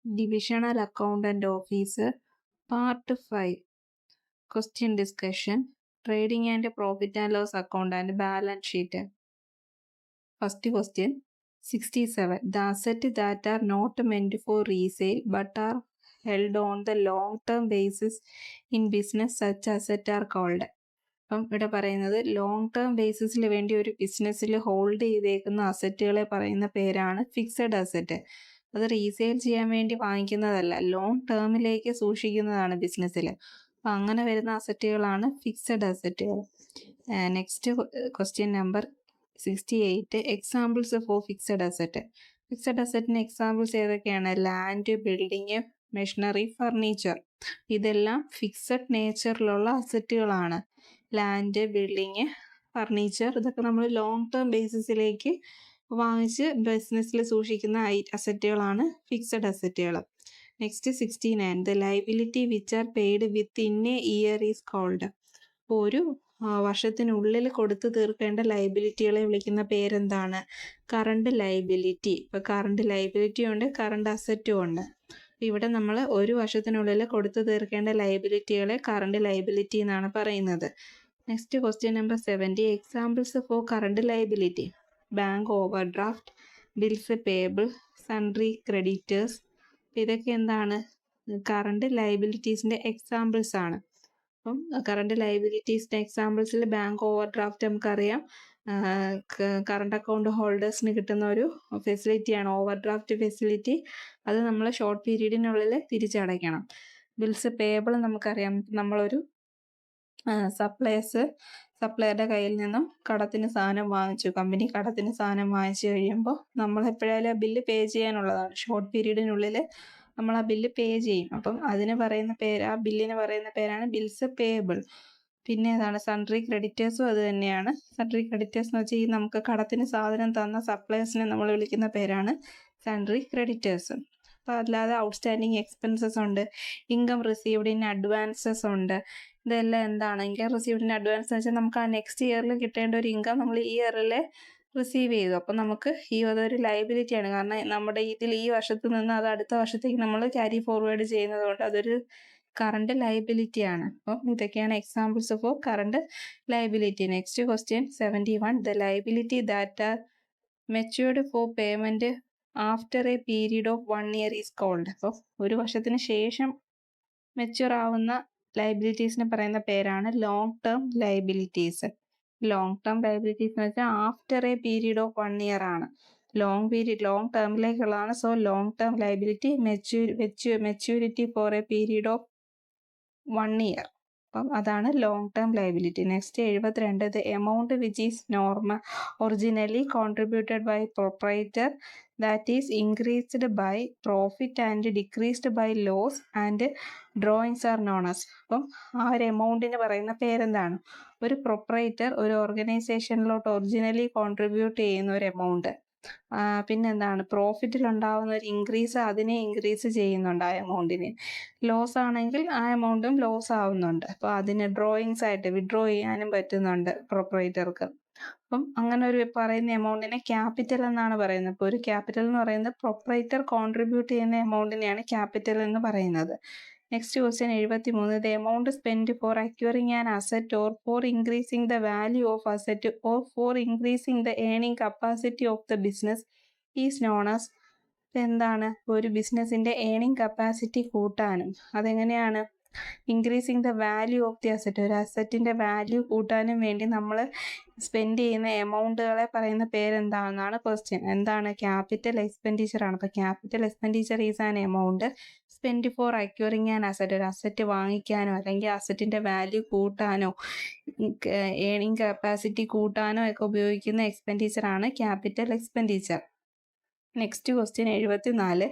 Divisional Accountant Officer, Part 5. Question discussion. Trading and Profit and Loss Account and Balance Sheet. First question. 67. The assets that are not meant for resale but are held on the long-term basis in business, such assets are called. അപ്പം ഇവിടെ പറയുന്നത് long term ബേസിസിൽ വേണ്ടി ഒരു ബിസിനസ്സിൽ hold ചെയ്തേക്കുന്ന അസറ്റുകളെ പറയുന്ന പേരാണ് fixed asset. അത് റീസെയിൽ ചെയ്യാൻ വേണ്ടി വാങ്ങിക്കുന്നതല്ല, ലോങ് ടേമിലേക്ക് സൂക്ഷിക്കുന്നതാണ് ബിസിനസ്സിൽ. അപ്പം അങ്ങനെ വരുന്ന അസറ്റുകളാണ് ഫിക്സഡ് അസറ്റുകൾ. Next question number 68. Examples for fixed asset. Fixed അസറ്റിന് എക്സാമ്പിൾസ് ഏതൊക്കെയാണ്? Land, building, machinery, furniture. ഇതെല്ലാം ഫിക്സഡ് നേച്ചറിലുള്ള അസറ്റുകളാണ്. ലാൻഡ്, ബിൽഡിങ്, ഫർണിച്ചർ ഇതൊക്കെ നമ്മൾ ലോങ് ടേം ബേസിസിലേക്ക് വാങ്ങിച്ച് ബിസിനസ്സിൽ സൂക്ഷിക്കുന്ന അസറ്റുകളാണ് ഫിക്സഡ് അസറ്റുകൾ. Next 69. The liability which are paid within a year is called. അപ്പോൾ ഒരു വർഷത്തിനുള്ളിൽ കൊടുത്തു തീർക്കേണ്ട ലയബിലിറ്റികളെ വിളിക്കുന്ന പേരെന്താണ്? Current liability. ഇപ്പോൾ കറണ്ട് ലയബിലിറ്റി ഉണ്ട്, കറണ്ട് അസറ്റും ഉണ്ട്. ഇവിടെ നമ്മൾ ഒരു വർഷത്തിനുള്ളിൽ കൊടുത്തു തീർക്കേണ്ട ലയബിലിറ്റികളെ കറണ്ട് ലയബിലിറ്റി എന്നാണ് പറയുന്നത്. Next question number 70. Examples for current liability. Bank over draft, bills payable, sundry creditors. ഇതൊക്കെ എന്താണ്? കറണ്ട് ലയബിലിറ്റീസിൻ്റെ എക്സാമ്പിൾസ് ആണ്. അപ്പം കറണ്ട് ലയബിലിറ്റീസിൻ്റെ എക്സാമ്പിൾസിൽ ബാങ്ക് ഓവർ ഡ്രാഫ്റ്റ് നമുക്കറിയാം, കറണ്ട് അക്കൗണ്ട് ഹോൾഡേഴ്സിന് കിട്ടുന്ന ഒരു ഫെസിലിറ്റിയാണ് ഓവർ ഡ്രാഫ്റ്റ് ഫെസിലിറ്റി. അത് നമ്മൾ ഷോർട്ട് പീരീഡിനുള്ളിൽ തിരിച്ചടയ്ക്കണം. ബിൽസ് പേബിൾ നമുക്കറിയാം, നമ്മളൊരു സപ്ലയറുടെ കയ്യിൽ നിന്നും കടത്തിന് സാധനം വാങ്ങിച്ചു, കമ്പനി കടത്തിന് സാധനം വാങ്ങിച്ചു കഴിയുമ്പോൾ നമ്മൾ എപ്പോഴായാലും ആ ബില്ല് പേ ചെയ്യാനുള്ളതാണ്. ഷോർട്ട് പീരീഡിനുള്ളിൽ നമ്മൾ ആ ബില്ല് പേ ചെയ്യും. അപ്പം അതിന് പറയുന്ന ആ ബില്ലിന് പറയുന്ന പേരാണ് ബിൽസ് പേബിൾ. പിന്നെ ഏതാണ്? സൺട്രി ക്രെഡിറ്റേഴ്സും അത് തന്നെയാണ്. സൺട്രി ക്രെഡിറ്റേഴ്സ് എന്ന് വെച്ചാൽ ഈ നമുക്ക് കടത്തിന് സാധനം തന്ന സപ്ലയേഴ്സിനെ നമ്മൾ വിളിക്കുന്ന പേരാണ് സൺട്രി ക്രെഡിറ്റേഴ്സ്. അപ്പോൾ അല്ലാതെ ഔട്ട്സ്റ്റാൻഡിങ് എക്സ്പെൻസസ് ഉണ്ട്, ഇൻകം റിസീവ്ഡ് ഇൻ അഡ്വാൻസസ് ഉണ്ട്. ഇതെല്ലാം എന്താണ്? ഇൻകം റിസീവ്ഡ് ഇൻ അഡ്വാൻസ് എന്ന് വെച്ചാൽ നമുക്ക് ആ നെക്സ്റ്റ് ഇയറിൽ കിട്ടേണ്ട ഒരു ഇൻകം നമ്മൾ ഈ ഇയറിൽ റിസീവ് ചെയ്തു. അപ്പം നമുക്ക് അതൊരു ലയബിലിറ്റിയാണ്. കാരണം നമ്മുടെ ഇതിൽ ഈ വർഷത്ത് നിന്ന് അത് അടുത്ത വർഷത്തേക്ക് നമ്മൾ ക്യാരി ഫോർവേഡ് ചെയ്യുന്നത് കൊണ്ട് അതൊരു കറണ്ട് ലയബിലിറ്റിയാണ്. അപ്പം ഇതൊക്കെയാണ് examples for current liability. Next question 71. The liability that are matured for payment after a period of 1 year is called. അപ്പോൾ ഒരു വർഷത്തിന് ശേഷം മെച്യൂർ ആവുന്ന ലയബിലിറ്റീസിന് പറയുന്ന പേരാണ് long term liabilities. Long term liabilities എന്ന് വെച്ചാൽ after a period of 1 year ആണ്. ലോങ് ടേമിലേക്കുള്ളതാണ്. So long term liability, maturity for a period of 1 year. അപ്പം അതാണ് long term liability. Next 72. The amount which is originally contributed by proprietor that is increased by profit and decreased by loss and drawings are known as. അപ്പം ആ ഒരു എമൗണ്ടിന് പറയുന്ന പേരെന്താണ്? ഒരു proprietor ഒരു ഓർഗനൈസേഷനിലോട്ട് originally contribute ചെയ്യുന്ന ഒരു എമൗണ്ട്. പിന്നെന്താണ്? പ്രോഫിറ്റിലുണ്ടാവുന്ന ഒരു ഇൻക്രീസ്, അതിനെ ഇൻക്രീസ് ചെയ്യുന്നുണ്ട് ആ എമൗണ്ടിന്. ലോസ് ആണെങ്കിൽ ആ എമൗണ്ടും ലോസ് ആവുന്നുണ്ട്. അപ്പോൾ അതിന് ഡ്രോയിങ്സ് ആയിട്ട് വിഡ്രോ ചെയ്യാനും പറ്റുന്നുണ്ട് പ്രൊപ്പറേറ്റർക്ക്. അപ്പം അങ്ങനെ ഒരു പറയുന്ന എമൗണ്ടിനെ ക്യാപിറ്റൽ എന്നാണ് പറയുന്നത്. ഇപ്പോൾ ഒരു ക്യാപിറ്റൽ എന്ന് പറയുന്നത് പ്രൊപ്പറേറ്റർ കോൺട്രിബ്യൂട്ട് ചെയ്യുന്ന എമൗണ്ടിനെയാണ് ക്യാപിറ്റൽ എന്ന് പറയുന്നത്. Next question 73. The amount spend for acquiring an asset or four increasing the value of asset or four increasing the earning capacity of the business is known as. എന്താണ്? ഒരു ബിസിനസ്സിൻ്റെ earning capacity കൂട്ടാനും അതെങ്ങനെയാണ്? Increasing the value of the asset. ഒരു അസറ്റിൻ്റെ value കൂട്ടാനും വേണ്ടി നമ്മൾ spend ചെയ്യുന്ന എമൗണ്ടുകളെ പറയുന്ന പേരെന്താണെന്നാണ് ക്വസ്റ്റ്യൻ. എന്താണ്? ക്യാപിറ്റൽ എക്സ്പെൻഡിച്ചർ ആണ്. അപ്പോൾ capital expenditure is an amount spend for acquiring an asset. ഒരു അസറ്റ് വാങ്ങിക്കാനോ അല്ലെങ്കിൽ അസറ്റിൻ്റെ വാല്യൂ കൂട്ടാനോ ഏണിംഗ് കപ്പാസിറ്റി കൂട്ടാനോ ഒക്കെ ഉപയോഗിക്കുന്ന എക്സ്പെൻഡിച്ചറാണ് capital expenditure. Next question 74.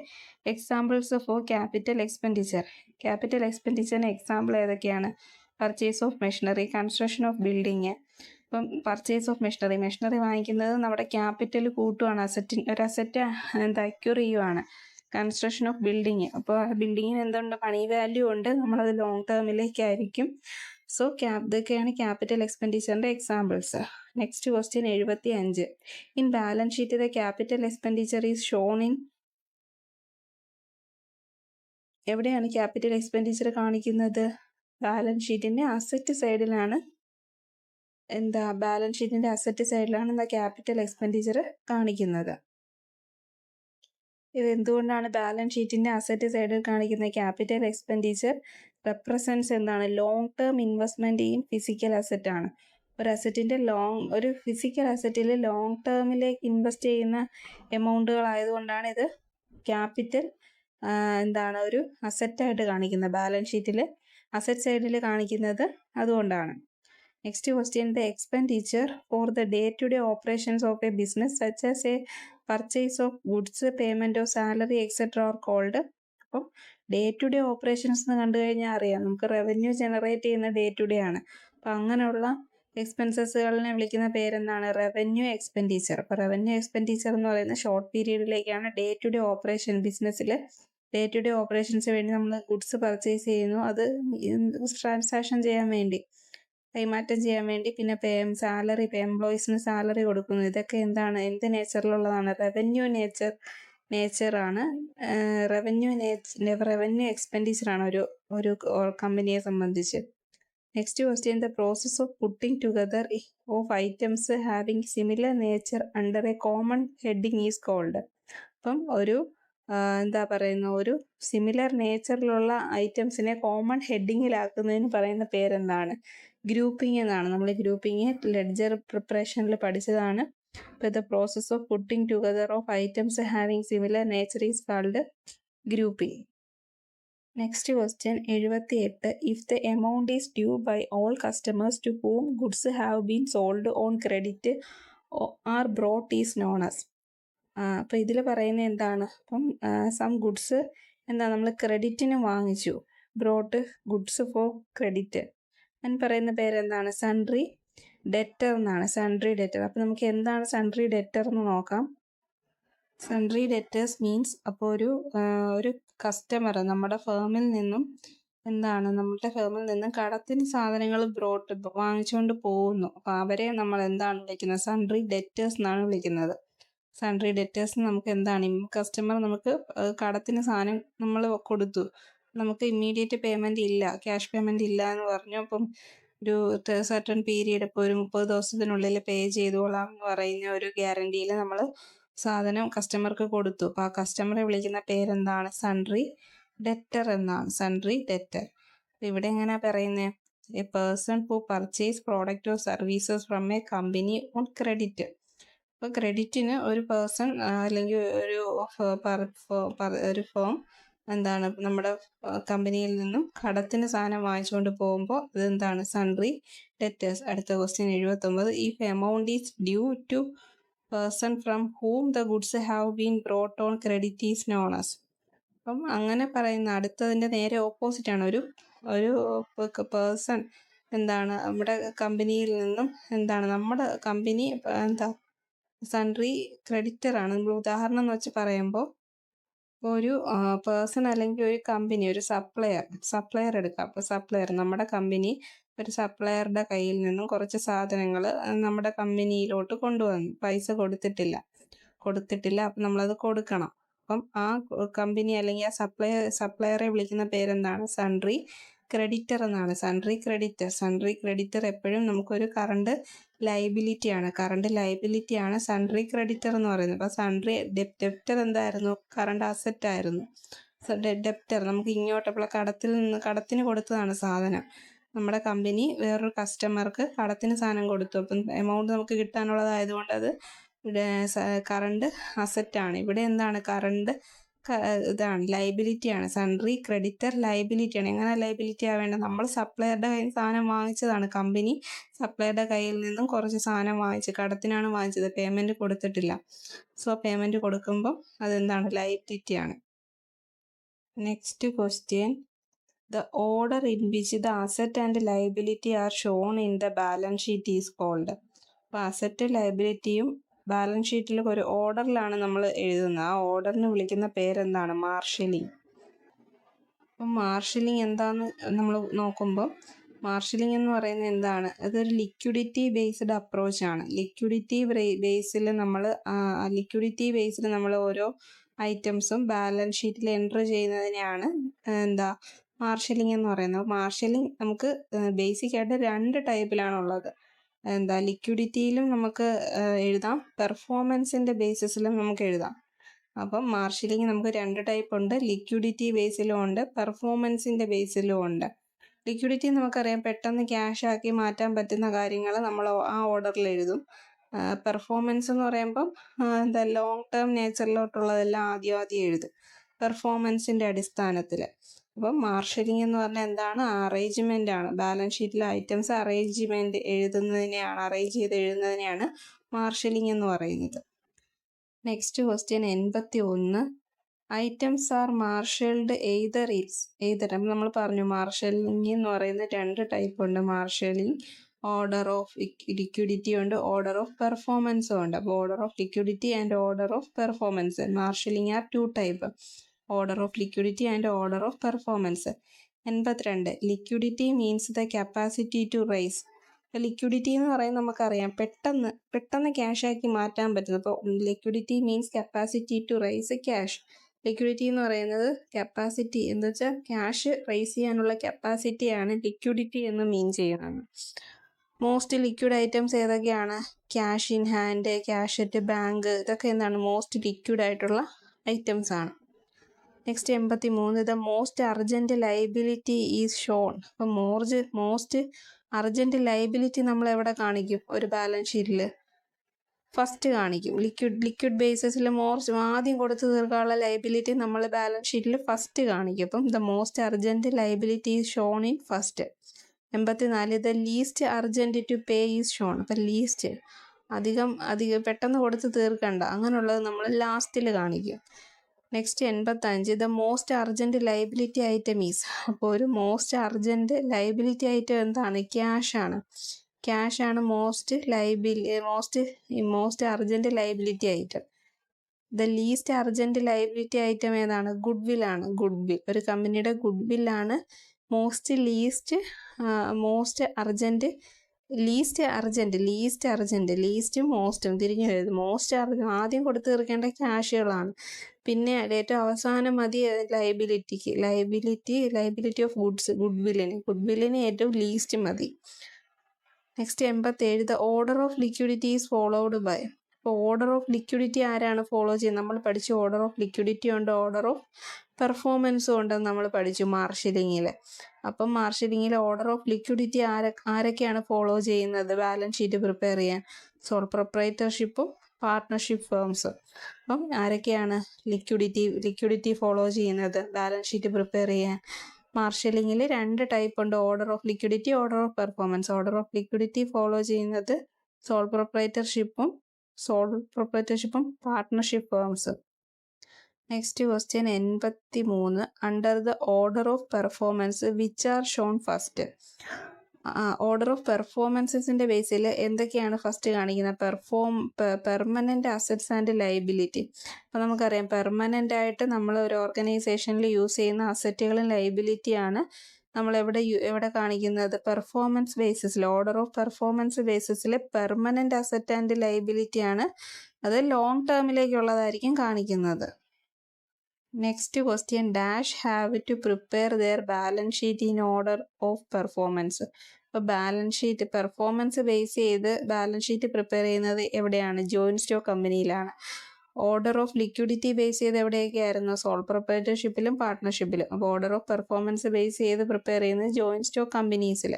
Examples for capital expenditure. Capital എക്സ്പെൻഡിച്ചറിന് എക്സാമ്പിൾ ഏതൊക്കെയാണ്? Purchase of machinery, construction of building. ഇപ്പം പർച്ചേസ് ഓഫ് മെഷീനറി വാങ്ങിക്കുന്നത് നമ്മുടെ ക്യാപിറ്റൽ കൂട്ടുവാണ്, ഒരു അസറ്റ് അക്യൂർ ചെയ്യുവാണ്. കൺസ്ട്രക്ഷൻ ഓഫ് ബിൽഡിങ്, അപ്പോൾ ആ ബിൽഡിങ്ങിന് എന്തുണ്ട്? മണി വാല്യൂ ഉണ്ട്, നമ്മളത് ലോങ് ടേമിലേക്കായിരിക്കും. സോ ഇതൊക്കെയാണ് ക്യാപിറ്റൽ എക്സ്പെൻഡിച്ചറിൻ്റെ examples. Next question 75. In balance sheet the capital expenditure is shown in എവിടെയാണ് ക്യാപിറ്റൽ എക്സ്പെൻഡിച്ചർ കാണിക്കുന്നത്? ബാലൻസ് ഷീറ്റിൻ്റെ അസറ്റ് സൈഡിലാണ്. ബാലൻസ് ഷീറ്റിൻ്റെ അസറ്റ് സൈഡിലാണ് ക്യാപിറ്റൽ എക്സ്പെൻഡിച്ചർ കാണിക്കുന്നത്. ഇത് എന്തുകൊണ്ടാണ് ബാലൻസ് ഷീറ്റിൻ്റെ അസറ്റ് സൈഡിൽ കാണിക്കുന്നത്? ക്യാപിറ്റൽ എക്സ്പെൻഡിച്ചർ റെപ്രസെൻറ്റ്സ് എന്താണ്? Long term investment in physical asset ആണ്. ഒരു ഫിസിക്കൽ അസറ്റിൽ ലോങ് ടേമിലേക്ക് ഇൻവെസ്റ്റ് ചെയ്യുന്ന എമൗണ്ടുകളായതുകൊണ്ടാണ് ഇത് ക്യാപിറ്റൽ ഒരു അസറ്റായിട്ട് കാണിക്കുന്നത്. ബാലൻസ് ഷീറ്റിൽ അസറ്റ് സൈഡിൽ കാണിക്കുന്നത് അതുകൊണ്ടാണ്. Next question, the expenditure for the day to day operations of a business such as a purchase of goods, payment of salary etcetera are called. അപ്പം ഡേ ടു ഡേ ഓപ്പറേഷൻസ് എന്ന് കണ്ടു കഴിഞ്ഞാൽ അറിയാം, നമുക്ക് റവന്യൂ ജനറേറ്റ് ചെയ്യുന്ന day to day ആണ്. അപ്പം അങ്ങനെയുള്ള എക്സ്പെൻസസുകളിനെ വിളിക്കുന്ന പേരെന്താണ്? Revenue expenditure. അപ്പോൾ റവന്യൂ എക്സ്പെൻഡിച്ചർ എന്ന് പറയുന്ന ഷോർട്ട് പീരീഡിലേക്കാണ് ഡേ ടു ഡേ ഓപ്പറേഷൻ. ബിസിനസ്സിൽ ഡേ ടു ഡേ ഓപ്പറേഷൻസ് വേണ്ടി നമ്മൾ ഗുഡ്സ് പർച്ചേസ് ചെയ്യുന്നു, അത് ട്രാൻസാക്ഷൻ ചെയ്യാൻ വേണ്ടി, കൈമാറ്റം ചെയ്യാൻ വേണ്ടി. പിന്നെ എംപ്ലോയീസിന് സാലറി കൊടുക്കുന്നു. ഇതൊക്കെ എന്ത് നേച്ചറിലുള്ളതാണ്? റവന്യൂ നേച്ചറാണ്. റവന്യൂ എക്സ്പെൻഡിച്ചറാണ് ഒരു കമ്പനിയെ സംബന്ധിച്ച്. Next question, the process of putting together of items having similar nature under a common heading is called. അപ്പം ഒരു സിമിലർ നേച്ചറിലുള്ള ഐറ്റംസിനെ കോമൺ ഹെഡിങ്ങിലാക്കുന്നതിന് പറയുന്ന പേരെന്താണ്? ഗ്രൂപ്പിംഗ് എന്നാണ്. നമ്മൾ ഗ്രൂപ്പിംഗ് ലെഡ്ജർ പ്രിപ്പറേഷനിൽ പഠിച്ചതാണ്. അപ്പോൾ the process of putting together of items having similar nature is called grouping. Next question 78, if the amount is due by all customers to whom goods have been sold on credit are brought is known as. അപ്പോൾ ഇതിൽ പറയുന്നത് എന്താണ്? അപ്പം some goods നമ്മൾ ക്രെഡിറ്റിന് വാങ്ങിച്ചു, brought goods for credit, അതിന് പറയുന്ന പേരെന്താണ്? സൺട്രി ഡെറ്റർ എന്നാണ്. Sundry debtor. അപ്പം നമുക്ക് എന്താണ് സൺട്രി ഡെറ്റർ എന്ന് നോക്കാം. സൺട്രി ഡെറ്റേഴ്സ് മീൻസ്, അപ്പോൾ ഒരു കസ്റ്റമർ നമ്മുടെ ഫേമിൽ നിന്നും കടത്തിന് സാധനങ്ങൾ വാങ്ങിച്ചുകൊണ്ട് പോകുന്നു. അപ്പോൾ അവരെ നമ്മൾ എന്താണ് വിളിക്കുന്നത്? സൺട്രി ഡെറ്റേഴ്സ് എന്നാണ് വിളിക്കുന്നത്. സൺട്രി ഡെറ്റേഴ്സ് നമുക്ക് എന്താണ്? കസ്റ്റമർ നമുക്ക് കടത്തിന് സാധനം നമ്മൾ കൊടുത്തു, നമുക്ക് ഇമ്മീഡിയറ്റ് പേയ്മെൻറ്റ് ഇല്ല, ക്യാഷ് പേയ്മെൻറ്റ് ഇല്ല എന്ന് പറഞ്ഞു. അപ്പം ഒരു സർട്ടൺ പീരീഡ്, ഇപ്പോൾ ഒരു 30 ദിവസത്തിനുള്ളിൽ പേ ചെയ്തോളാം എന്ന് പറയുന്ന ഒരു ഗ്യാരണ്ടിയിൽ നമ്മൾ സാധനം കസ്റ്റമർക്ക് കൊടുത്തു. അപ്പോൾ ആ കസ്റ്റമറെ വിളിക്കുന്ന പേരെന്താണ്? സൺട്രി ഡെറ്റർ എന്നാണ്. Sundry debtor. ഇവിടെ എങ്ങനെയാണ് പറയുന്നത്? A person who purchase product or services from A company on credit. അപ്പോൾ ക്രെഡിറ്റിന് ഒരു പേഴ്സൺ അല്ലെങ്കിൽ ഒരു ഫേം നമ്മുടെ കമ്പനിയിൽ നിന്നും കടത്തിന് സാധനം വാങ്ങിച്ചുകൊണ്ട് പോകുമ്പോൾ അതെന്താണ്? Sundry debtors. അടുത്ത question 79, if amount is due to person from whom the goods have been brought on credit is known as. അപ്പം അങ്ങനെ പറയുന്ന അടുത്തതിൻ്റെ നേരെ ഓപ്പോസിറ്റാണ്. ഒരു പേഴ്സൺ നമ്മുടെ കമ്പനിയിൽ നിന്നും നമ്മുടെ കമ്പനി സൺട്രി ക്രെഡിറ്ററാണ്. നമ്മൾ ഉദാഹരണം എന്ന് വെച്ച് പറയുമ്പോൾ, ഒരു പേഴ്സൺ അല്ലെങ്കിൽ ഒരു കമ്പനി, ഒരു സപ്ലയർ എടുക്കാം. അപ്പോൾ നമ്മുടെ കമ്പനി ഒരു സപ്ലയറുടെ കയ്യിൽ നിന്നും കുറച്ച് സാധനങ്ങൾ നമ്മുടെ കമ്പനിയിലോട്ട് കൊണ്ടുവന്നു, പൈസ കൊടുത്തിട്ടില്ല. അപ്പം നമ്മളത് കൊടുക്കണം. അപ്പം ആ കമ്പനി അല്ലെങ്കിൽ ആ സപ്ലയറെ വിളിക്കുന്ന പേരെന്താണ്? സൺട്രി ക്രെഡിറ്റർ എന്നാണ്. സൺട്രി ക്രെഡിറ്റർ എപ്പോഴും നമുക്കൊരു കറണ്ട് ലൈബിലിറ്റിയാണ് സൺട്രി ക്രെഡിറ്റർ എന്ന് പറയുന്നത്. അപ്പോൾ സൺട്രി ഡെപ്റ്റർ എന്തായിരുന്നു? കറണ്ട് അസറ്റ് ആയിരുന്നു. ഡെപ്റ്റർ നമുക്ക് ഇങ്ങോട്ടുള്ള കടത്തിന് കൊടുത്തതാണ് സാധനം. നമ്മുടെ കമ്പനി വേറൊരു കസ്റ്റമർക്ക് കടത്തിന് സാധനം കൊടുത്തു. അപ്പം എമൗണ്ട് നമുക്ക് കിട്ടാനുള്ളതായതുകൊണ്ട് അത് കറണ്ട് അസറ്റാണ്. ഇവിടെ എന്താണ്? കറണ്ട് ലൈബിലിറ്റിയാണ്. സൺട്രി ക്രെഡിറ്റർ ലൈബിലിറ്റിയാണ്. എങ്ങനെ ലൈബിലിറ്റി ആവേണ്ടത്? നമ്മൾ സപ്ലയറുടെ കയ്യിൽ സാധനം വാങ്ങിച്ചതാണ്. കമ്പനി സപ്ലയറുടെ കയ്യിൽ നിന്നും കുറച്ച് സാധനം കടത്തിനാണ് വാങ്ങിച്ചത്, പേയ്മെൻറ്റ് കൊടുത്തിട്ടില്ല. സോ പേയ്മെൻറ്റ് കൊടുക്കുമ്പോൾ അതെന്താണ്? ലൈബിലിറ്റിയാണ്. Next question, the order in which the asset and liability are shown in the balance sheet is called. അപ്പോൾ അസറ്റ് ലൈബിലിറ്റിയും ബാലൻസ് ഷീറ്റിൽ ഒരു ഓർഡറിലാണ് നമ്മൾ എഴുതുന്നത്. ആ ഓർഡറിന് വിളിക്കുന്ന പേരെന്താണ്? മാർഷലിംഗ്. അപ്പം മാർഷലിംഗ് എന്താണെന്ന് നമ്മൾ നോക്കുമ്പോൾ, മാർഷലിംഗ് എന്ന് പറയുന്നത് എന്താണ്? അതൊരു ലിക്വിഡിറ്റി ബേസ്ഡ് അപ്രോച്ചാണ്. ലിക്വിഡിറ്റി ബേസിൽ നമ്മൾ ഓരോ ഐറ്റംസും ബാലൻസ് ഷീറ്റിൽ എൻട്രി ചെയ്യുന്നതിനെയാണ് മാർഷലിംഗ് എന്ന് പറയുന്നത്. മാർഷലിംഗ് നമുക്ക് ബേസിക് ആയിട്ട് 2 ടൈപ്പിലാണുള്ളത്. ലിക്വിഡിറ്റിയിലും നമുക്ക് എഴുതാം, പെർഫോമൻസിൻ്റെ ബേസിസിലും നമുക്ക് എഴുതാം. അപ്പം മാർഷലിംഗ് നമുക്ക് 2 ടൈപ്പ് ഉണ്ട്. ലിക്വിഡിറ്റി ബേസിലും ഉണ്ട്, പെർഫോമൻസിൻ്റെ ബേസിലും ഉണ്ട്. ലിക്വിഡിറ്റി നമുക്കറിയാം, പെട്ടെന്ന് ക്യാഷ് ആക്കി മാറ്റാൻ പറ്റുന്ന കാര്യങ്ങൾ നമ്മൾ ആ ഓർഡറിൽ എഴുതും. പെർഫോമൻസ് എന്ന് പറയുമ്പം ലോങ് ടേം നേച്ചറിലോട്ടുള്ളതെല്ലാം ആദ്യം എഴുതും പെർഫോമൻസിൻ്റെ അടിസ്ഥാനത്തിൽ. അപ്പം മാർഷലിംഗ് എന്ന് പറഞ്ഞാൽ എന്താണ്? അറേഞ്ച്മെൻ്റ് ആണ്. ബാലൻസ് ഷീറ്റിലെ ഐറ്റംസ് അറേഞ്ച് ചെയ്ത് എഴുതുന്നതിനെയാണ് മാർഷലിംഗ് എന്ന് പറയുന്നത്. Next question 81. Items are marshalled either അപ്പം നമ്മൾ പറഞ്ഞു മാർഷലിംഗ് എന്ന് പറയുന്നത് 2 ടൈപ്പ് ഉണ്ട്. മാർഷലിംഗ് ഓർഡർ ഓഫ് ലിക്വിഡിറ്റി ഉണ്ട്, ഓർഡർ ഓഫ് പെർഫോമൻസും ഉണ്ട്. അപ്പോൾ order of liquidity and order of performance. Marshalling are 2 type, order of liquidity and order of performance. 82. Liquidity means the capacity to raise. Liquidity എന്ന് പറയുന്നത് നമുക്കറിയാം, പെട്ടെന്ന് cash ആക്കി മാറ്റാൻ പറ്റുന്നത്. അപ്പോൾ liquidity means capacity to rice cash. Liquidity എന്ന് പറയുന്നത് കപ്പാസിറ്റി എന്ന് വെച്ചാൽ ക്യാഷ് റൈസ് ചെയ്യാനുള്ള കപ്പാസിറ്റിയാണ് ലിക്വിഡിറ്റി എന്ന് മീൻ ചെയ്യുന്നത്. മോസ്റ്റ് ലിക്വിഡ് ഐറ്റംസ് ഏതൊക്കെയാണ്? Cash in hand, cash at bank, ഇതൊക്കെ എന്താണ്? മോസ്റ്റ് ലിക്വിഡ് ആയിട്ടുള്ള ഐറ്റംസ് ആണ്. Next 83. The most urgent liability is shown. അപ്പം മോസ്റ്റ് അർജൻറ്റ് ലയബിലിറ്റി നമ്മൾ എവിടെ കാണിക്കും? ഒരു ബാലൻസ് ഷീറ്റിൽ ഫസ്റ്റ് കാണിക്കും. ലിക്വിഡ് ബേസിസിൽ ആദ്യം കൊടുത്തു തീർക്കാനുള്ള ലയബിലിറ്റി നമ്മൾ ബാലൻസ് ഷീറ്റിൽ ഫസ്റ്റ് കാണിക്കും. അപ്പം the most urgent liability is shown in first. 84. The least urgent to pay is shown. അപ്പം ലീസ്റ്റ് അധികം പെട്ടെന്ന് കൊടുത്ത് തീർക്കണ്ട, അങ്ങനെയുള്ളത് നമ്മൾ ലാസ്റ്റിൽ കാണിക്കും. Next 85. The most urgent liability item is. അപ്പോൾ ഒരു മോസ്റ്റ് അർജൻറ്റ് ലയബിലിറ്റി ഐറ്റം എന്താണ്? ക്യാഷ് ആണ് most urgent liability item. The least urgent liability item ഏതാണ്? ഗുഡ് ആണ്. ഒരു കമ്പനിയുടെ ഗുഡ് ആണ് ലീസ്റ്റ് മോസ്റ്റും തിരിഞ്ഞു വരുന്നത്. ആദ്യം കൊടുത്തു തീർക്കേണ്ട ക്യാഷുകളാണ്, പിന്നെ ഏറ്റവും അവസാനം മതി ലയബിലിറ്റി ഓഫ് ഗുഡ്വില്ലിന് ഏറ്റവും ലീസ്റ്റ് മതി. Next 87. The order of liquidity is followed by. അപ്പോൾ ഓർഡർ ഓഫ് ലിക്വിഡിറ്റി ആരാണ് ഫോളോ ചെയ്യുന്നത്? നമ്മൾ പഠിച്ചു ഓർഡർ ഓഫ് ലിക്വിഡിറ്റി ഉണ്ട്, ഓർഡർ ഓഫ് പെർഫോമൻസും ഉണ്ടെന്ന് നമ്മൾ പഠിച്ചു മാർഷലിങ്ങിൽ. അപ്പം മാർഷലിങ്ങിൽ ഓർഡർ ഓഫ് ലിക്വിഡിറ്റി ആരൊക്കെയാണ് ഫോളോ ചെയ്യുന്നത് ബാലൻസ് ഷീറ്റ് പ്രിപ്പയർ ചെയ്യാൻ? സോൾ പ്രൊപ്രൈറ്റർഷിപ്പും പാർട്ട്ണർഷിപ്പ് ഫേംസും. അപ്പം ആരൊക്കെയാണ് ലിക്വിഡിറ്റി ഫോളോ ചെയ്യുന്നത് ബാലൻസ് ഷീറ്റ് പ്രിപ്പയർ ചെയ്യാൻ? മാർഷലിങ്ങിൽ 2 ടൈപ്പ് ഉണ്ട്, order of liquidity, order of performance. Order of liquidity follow ചെയ്യുന്നത് സോൾ പ്രൊപ്രൈറ്റർഷിപ്പും partnership firms. Next question 83. Under the order of performance which are shown first. Order of പെർഫോമൻസിൻ്റെ ബേസിൽ എന്തൊക്കെയാണ് first കാണിക്കുന്നത്? Permanent assets and liability. അപ്പോൾ നമുക്കറിയാം permanent ആയിട്ട് നമ്മൾ ഒരു ഓർഗനൈസേഷനിൽ യൂസ് ചെയ്യുന്ന അസറ്റുകളും ലയബിലിറ്റിയാണ് നമ്മൾ എവിടെ കാണിക്കുന്നത്? പെർഫോമൻസ് ബേസിസിൽ. ഓർഡർ ഓഫ് പെർഫോമൻസ് ബേസിസിൽ പെർമനൻ്റ് അസറ്റ് ആൻഡ് ലയബിലിറ്റിയാണ്, അത് ലോങ് ടേമിലേക്കുള്ളതായിരിക്കും കാണിക്കുന്നത്. Next question dash have to prepare their balance sheet in order of performance. അപ്പോൾ ബാലൻസ് ഷീറ്റ് പെർഫോമൻസ് ബേസ് ചെയ്ത് ബാലൻസ് ഷീറ്റ് പ്രിപ്പയർ ചെയ്യുന്നത് എവിടെയാണ്? ജോയിൻറ്റ് സ്റ്റോക്ക് കമ്പനിയിലാണ്. ഓർഡർ ഓഫ് ലിക്വിഡിറ്റി ബേസ് ചെയ്ത് എവിടെയൊക്കെയായിരുന്നു? സോൾ പ്രൊപ്രൈറ്റർഷിപ്പിലും പാർട്ട്ണർഷിപ്പിലും. അപ്പോൾ ഓർഡർ ഓഫ് പെർഫോമൻസ് ബേസ് ചെയ്ത് പ്രിപ്പയർ ചെയ്യുന്നത് ജോയിൻറ്റ് സ്റ്റോക്ക് കമ്പനീസിൽ.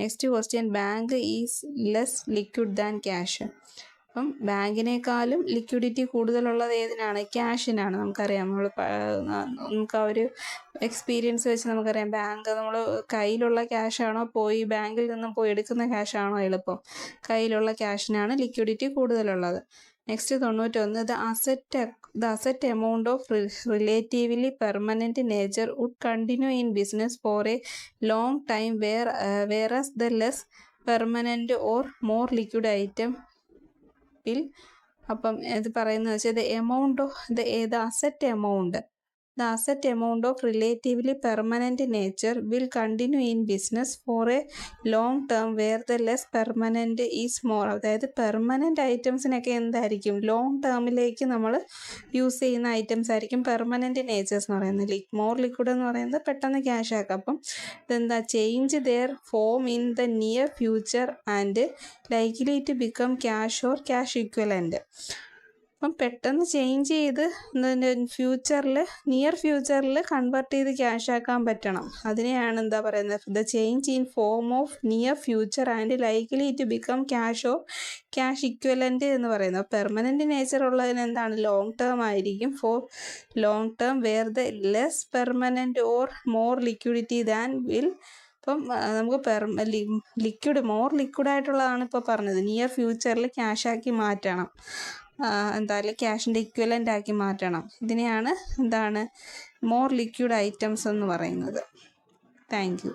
Next question bank is less liquid than cash. അപ്പം ബാങ്കിനേക്കാളും ലിക്വിഡിറ്റി കൂടുതലുള്ളത് ഏതിനാണ്? ക്യാഷിനാണ്. നമുക്കറിയാം, നമുക്ക് ആ ഒരു എക്സ്പീരിയൻസ് വെച്ച് നമുക്കറിയാം ബാങ്ക് നമ്മൾ കയ്യിലുള്ള ക്യാഷാണോ ബാങ്കിൽ നിന്നും പോയി എടുക്കുന്ന ക്യാഷാണോ എളുപ്പം? കയ്യിലുള്ള ക്യാഷിനാണ് ലിക്വിഡിറ്റി കൂടുതലുള്ളത്. Next 91. The asset amount of relatively permanent nature would continue in business for a long time whereas the less permanent or more liquid item അപ്പം ഇത് പറയുന്നത് വെച്ചാൽ the asset amount The asset amount of relatively permanent nature will continue in business for a long term where the less permanent is more. അതായത് permanent ഐറ്റംസിനൊക്കെ എന്തായിരിക്കും long ടേമിലേക്ക് നമ്മൾ use ചെയ്യുന്ന items ആയിരിക്കും permanent natures എന്ന് പറയുന്നത്. മോർ ലിക്വിഡ് എന്ന് പറയുന്നത് പെട്ടെന്ന് ക്യാഷ് ആക്കാം. അപ്പം ഇതെന്താ change their form in the near future and likely to become cash or cash equivalent. അപ്പം പെട്ടെന്ന് ചേഞ്ച് ചെയ്ത് ഫ്യൂച്ചറിൽ നിയർ ഫ്യൂച്ചറിൽ കൺവേർട്ട് ചെയ്ത് ക്യാഷ് ആക്കാൻ പറ്റണം. അതിനെയാണ് എന്താ പറയുന്നത് the change in form of near future and likely to become cash or cash equivalent എന്ന് പറയുന്നത്. പെർമനൻ്റ് നേച്ചർ ഉള്ളതിന് എന്താണ് ലോങ് ടേം ആയിരിക്കും. For long term where the less permanent or more liquidity than will. അപ്പം നമുക്ക് liquid more ലിക്വിഡായിട്ടുള്ളതാണ് ഇപ്പോൾ പറഞ്ഞത്. Near ഫ്യൂച്ചറിൽ ക്യാഷാക്കി മാറ്റണം, എന്തായാലും ക്യാഷിൻ്റെ ഇക്വലൻ്റ് ആക്കി മാറ്റണം. ഇതിനെയാണ് എന്താണ് മോർ ലിക്വിഡ് ഐറ്റംസ് എന്ന് പറയുന്നത്. Thank you.